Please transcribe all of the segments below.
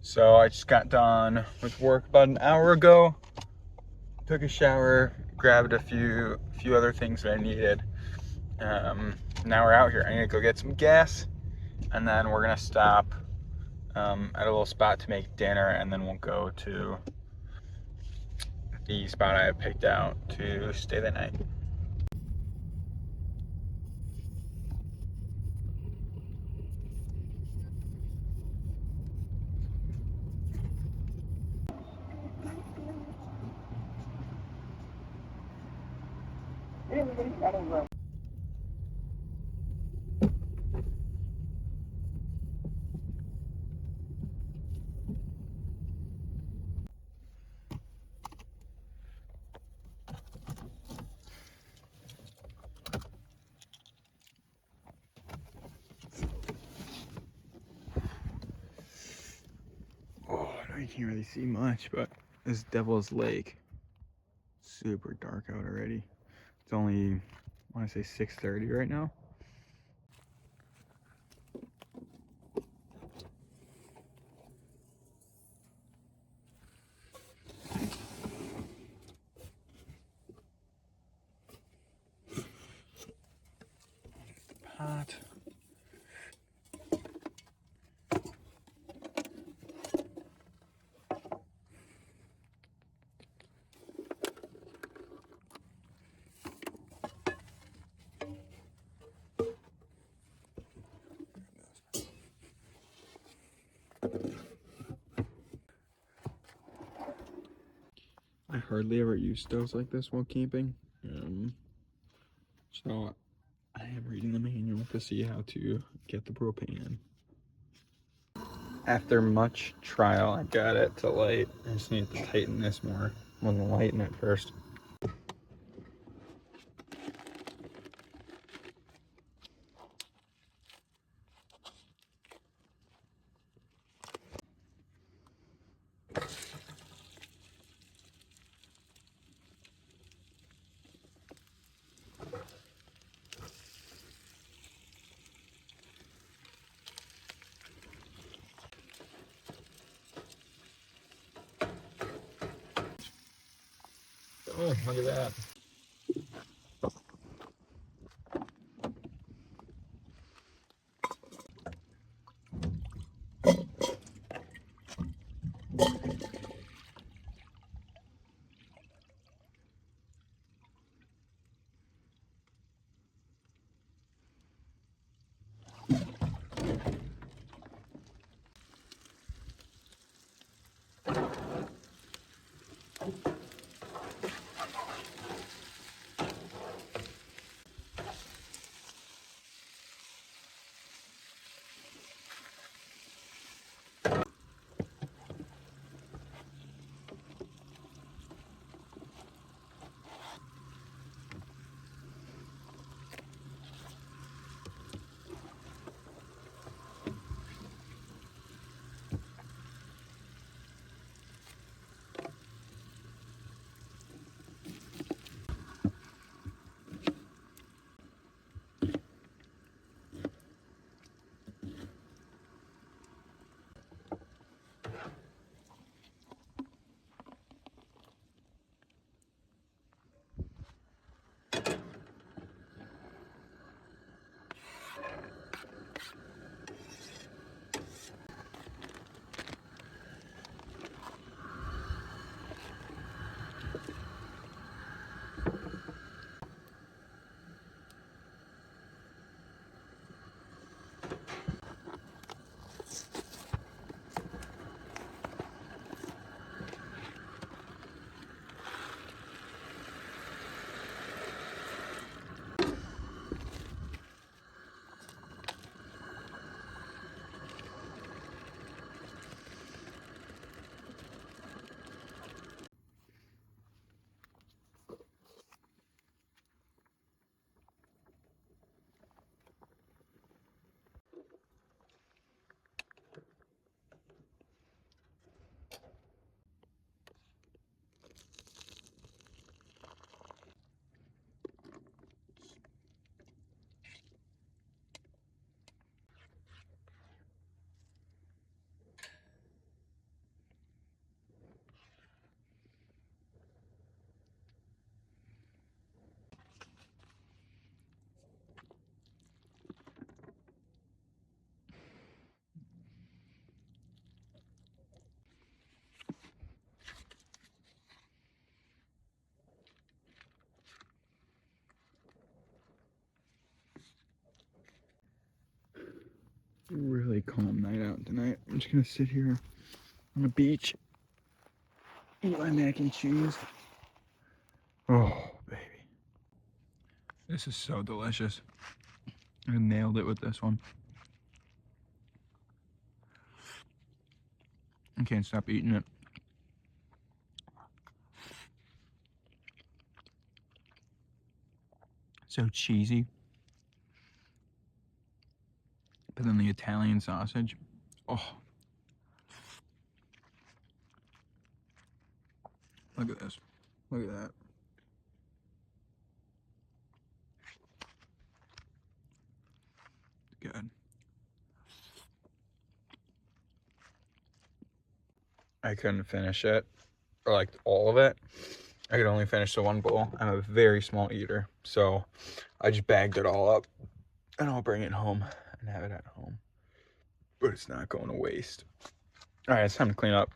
So I just got done with work about an hour ago. Took a shower, grabbed a few other things that I needed. Now we're out here. I need to go get some gas, and then we're gonna stop at a little spot to make dinner, and then we'll go to the spot I have picked out to stay the night. Oh, I know you can't really see much, but this Devil's Lake, super dark out already. It's only, I want to say 6:30 right now. Pot. I hardly ever use stoves like this while camping, so I am reading the manual to see how to get the propane in. After much trial, I got it to light. I just need to tighten this more. I wasn't lighting it first. Oh, look at that. really calm night out tonight. I'm just gonna sit here on the beach, eat my mac and cheese. Oh, baby. This is so delicious. I nailed it with this one. I can't stop eating it. So cheesy. But then the Italian sausage. Oh. Look at this. Look at that. Good. I couldn't finish it, or like all of it. I could only finish the one bowl. I'm a very small eater, so I just bagged it all up and I'll bring it home and have it at home. But it's not going to waste. All right, it's time to clean up.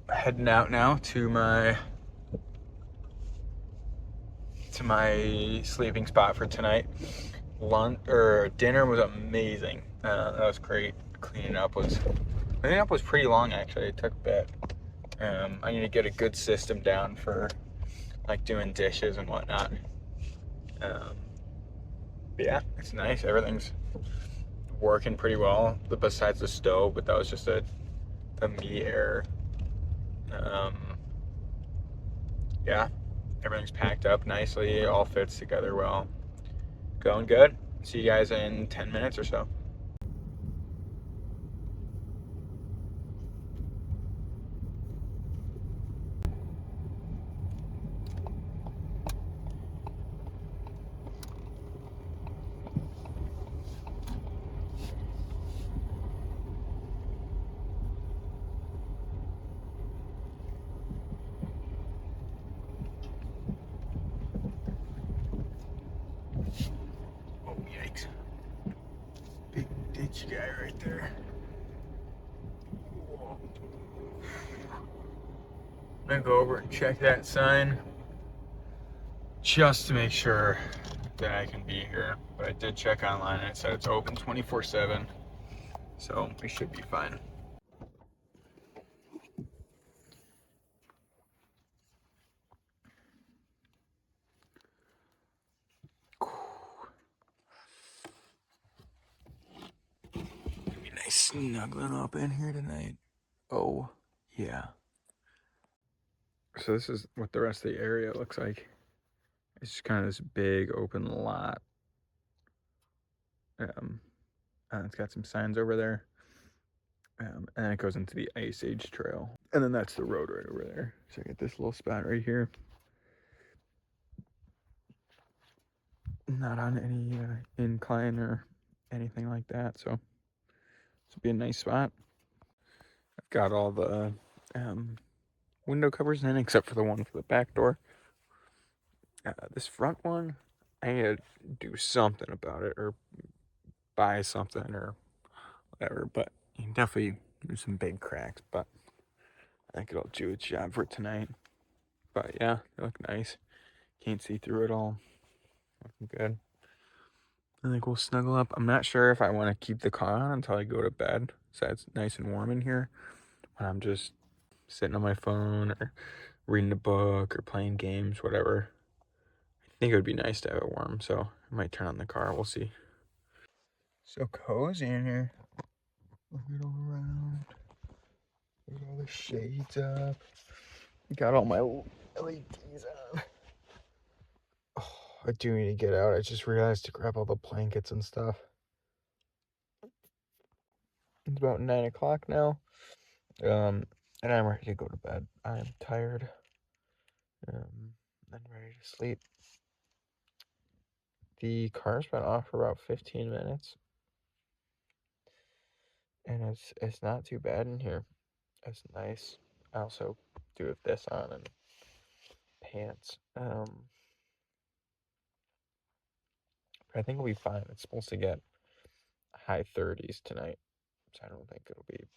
Heading out now to my sleeping spot for tonight. Lunch or dinner was amazing. That was great. Cleaning up was pretty long actually. It took a bit. I need to get a good system down for like doing dishes and whatnot. But yeah, it's nice. Everything's working pretty well. Besides the stove, but that was just a meat error. Yeah, everything's packed up nicely. All fits together well. Going good. See you guys in 10 minutes or so. Oh, yikes. Big ditch guy right there. Whoa. I'm gonna go over and check that sign just to make sure that I can be here. But I did check online and it said it's open 24/7, so we should be fine. It'll be nice snuggling up in here tonight. Oh, yeah. So this is what the rest of the area looks like. It's just kind of this big open lot. And it's got some signs over there. And then it goes into the Ice Age Trail. And then that's the road right over there. So I got this little spot right here. Not on any incline or anything like that. So this would be a nice spot. I've got all the window covers in except for the one for the back door. This front one, I need to do something about it or buy something or whatever. But you can definitely do some big cracks. But I think it'll do its job for tonight. But yeah, they look nice. Can't see through it all. Looking good. I think we'll snuggle up. I'm not sure if I want to keep the car on until I go to bed. So it's nice and warm in here. When I'm just sitting on my phone or reading a book or playing games, whatever. I think it would be nice to have it warm. So I might turn on the car. We'll see. So cozy in here. Look it all around. Got all the shades up. Got all my LEDs on. Oh, I do need to get out. I just realized to grab all the blankets and stuff. It's about 9 o'clock now. And I'm ready to go to bed. I am tired. And ready to sleep. The car's been off for about 15 minutes. And it's not too bad in here. It's nice. I also do with this on and pants. I think it'll be fine. It's supposed to get high 30s tonight, so I don't think it'll be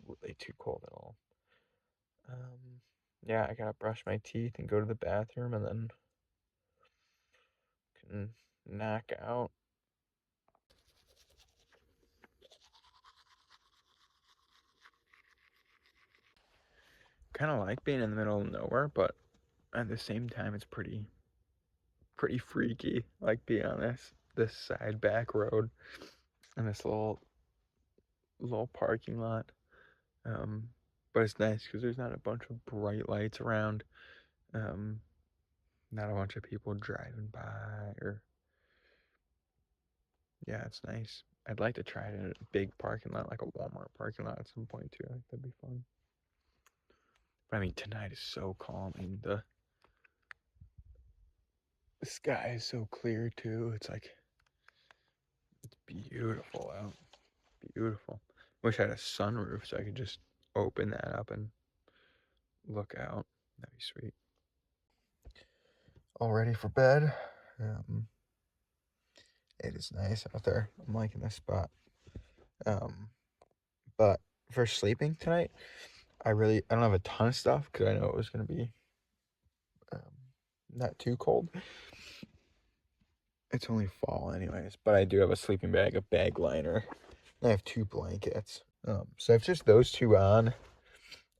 really too cold at all. Yeah, I gotta brush my teeth and go to the bathroom and then can knock out. Kind of like being in the middle of nowhere, but at the same time, it's pretty freaky. Like being on this side back road and this little parking lot. But it's nice because there's not a bunch of bright lights around. Not a bunch of people driving by or yeah, it's nice. I'd like to try it in a big parking lot, like a Walmart parking lot at some point too. I think that'd be fun. But I mean, tonight is so calming. The sky is so clear too. It's like it's beautiful out. Beautiful. Wish I had a sunroof so I could just open that up and look out. That'd be sweet. All ready for bed. It is nice out there. I'm liking this spot. But for sleeping tonight, I don't have a ton of stuff because I know it was gonna be not too cold. It's only fall anyways, but I do have a sleeping bag, a bag liner. I have 2 blankets. So I have just those 2 on,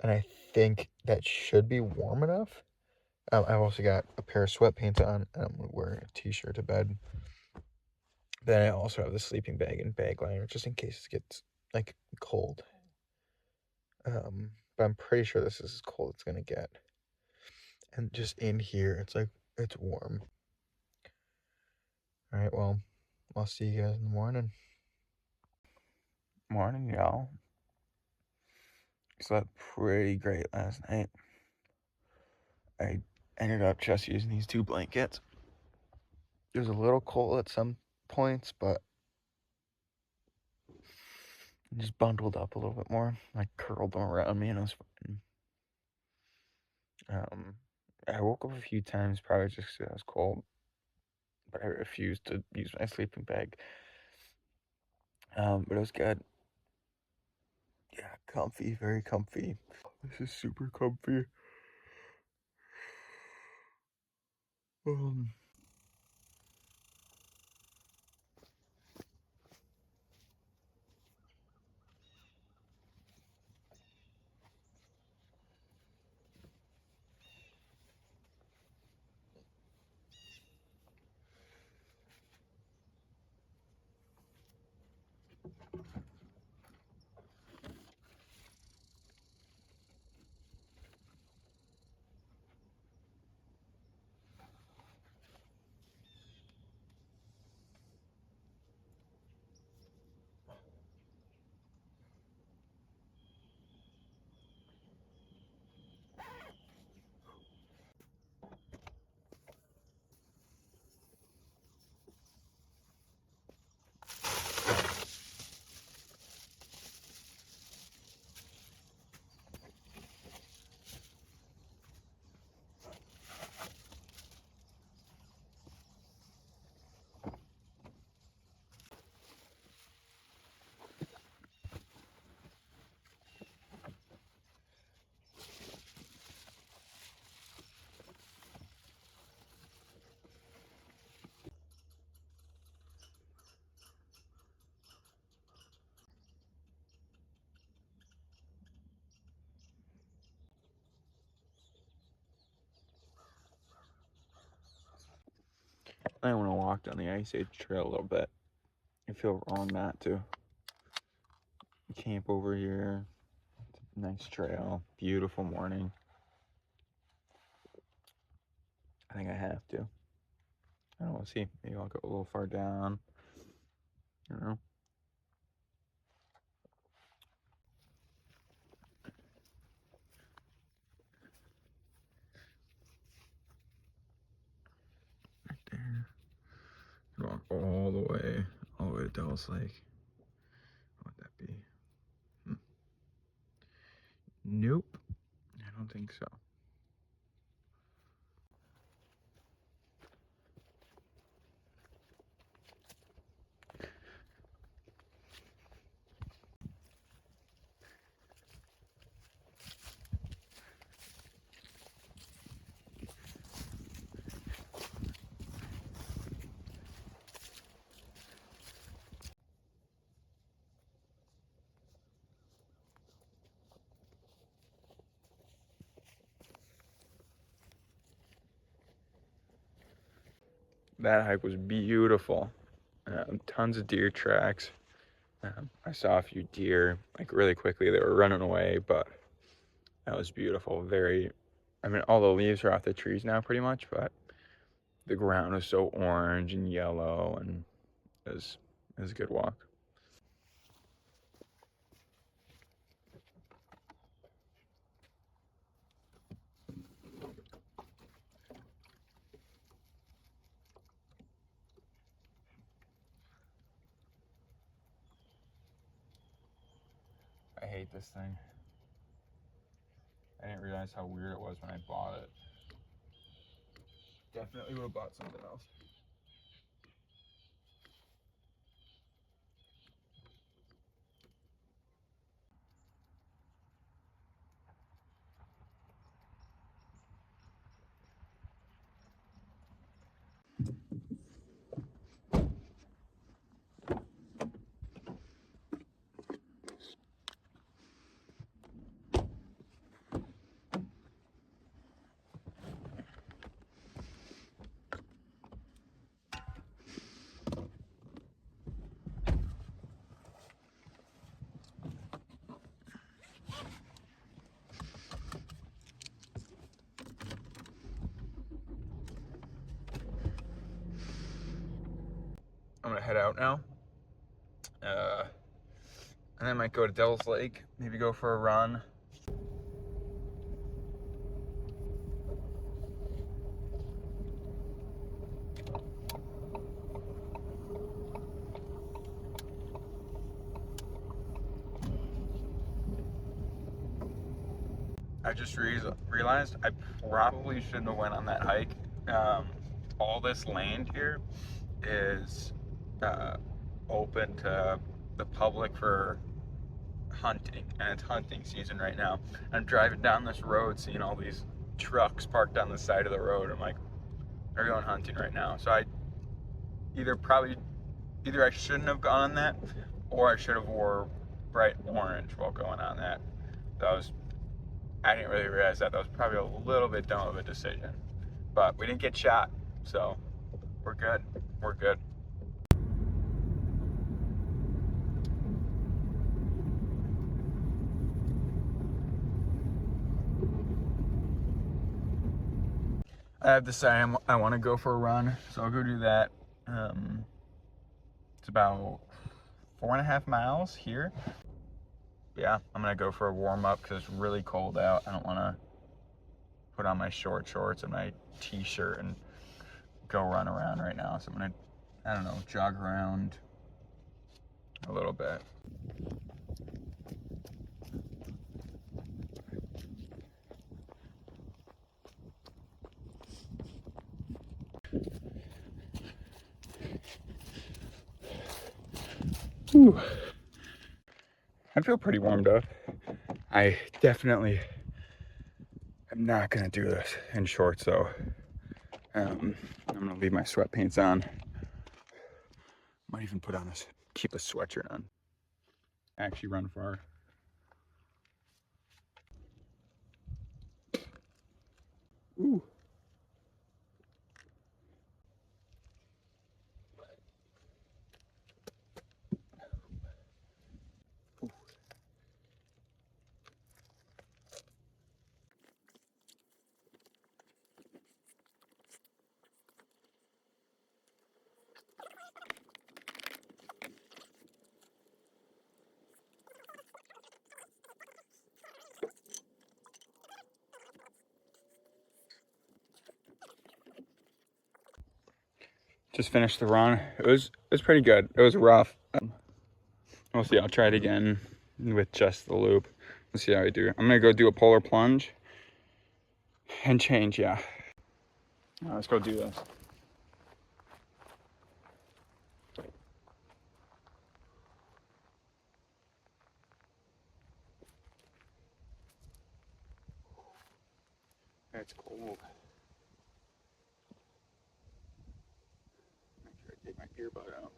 and I think that should be warm enough. I've also got a pair of sweatpants on, and I'm wearing a t-shirt to bed. Then I also have the sleeping bag and bag liner just in case it gets like cold. But I'm pretty sure this is as cold as it's gonna get. And just in here, it's warm. All right, well, I'll see you guys in the morning. Morning, y'all. Slept pretty great last night. I ended up just using these 2 blankets. It was a little cold at some points, but just bundled up a little bit more. I curled them around me and it was fine. I woke up a few times, probably just because I was cold, but I refused to use my sleeping bag. But it was good. Yeah, comfy, very comfy. This is super comfy. I want to walk down the Ice Age Trail a little bit. I feel wrong not to. Camp over here. It's a nice trail. Beautiful morning. I think I have to. I don't know, see. Maybe I'll go a little far down. I don't know. Right there. Walk all the way to Devil's Lake. What would that be? Nope. I don't think so. that hike was beautiful. Tons of deer tracks. I saw a few deer like really quickly. They were running away, but that was beautiful. I mean, all the leaves are off the trees now pretty much, but the ground was so orange and yellow, and it was a good walk. I hate this thing. I didn't realize how weird it was when I bought it. Definitely would have bought something else. I'm gonna head out now. And I might go to Devil's Lake, maybe go for a run. I just realized I probably shouldn't have went on that hike. All this land here is open to the public for hunting, and it's hunting season right now. I'm driving down this road, seeing all these trucks parked on the side of the road. I'm like, they're going hunting right now. So I either I shouldn't have gone on that, or I should have wore bright orange while going on that. I didn't really realize that. That was probably a little bit dumb of a decision. But we didn't get shot, so we're good. We're good. I have decided I want to go for a run, so I'll go do that. It's about 4.5 miles here. Yeah, I'm gonna go for a warm up because it's really cold out. I don't want to put on my short shorts and my t-shirt and go run around right now. So I'm gonna, I don't know, jog around a little bit. Ooh. I feel pretty warmed up. I definitely am not gonna do this in shorts though. I'm gonna leave my sweatpants on. Might even keep a sweatshirt on. Actually run far. Ooh. Just finished the run. It was pretty good. It was rough. We'll see. I'll try it again with just the loop. We'll see how I do. I'm gonna go do a polar plunge and change. Yeah. Let's go do this. It's cold. Make sure I take my earbud out.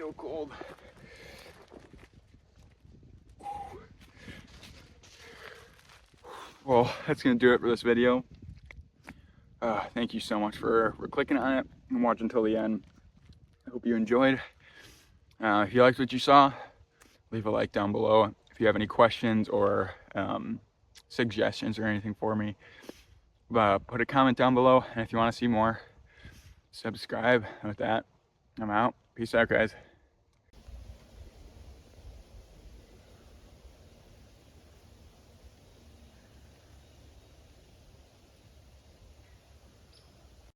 feel cold. Well, that's gonna do it for this video. Thank you so much for clicking on it and watching until the end. I hope you enjoyed. If you liked what you saw, leave a like down below. If you have any questions or suggestions or anything for me, put a comment down below. And if you want to see more, subscribe. And with that, I'm out. Peace out, guys.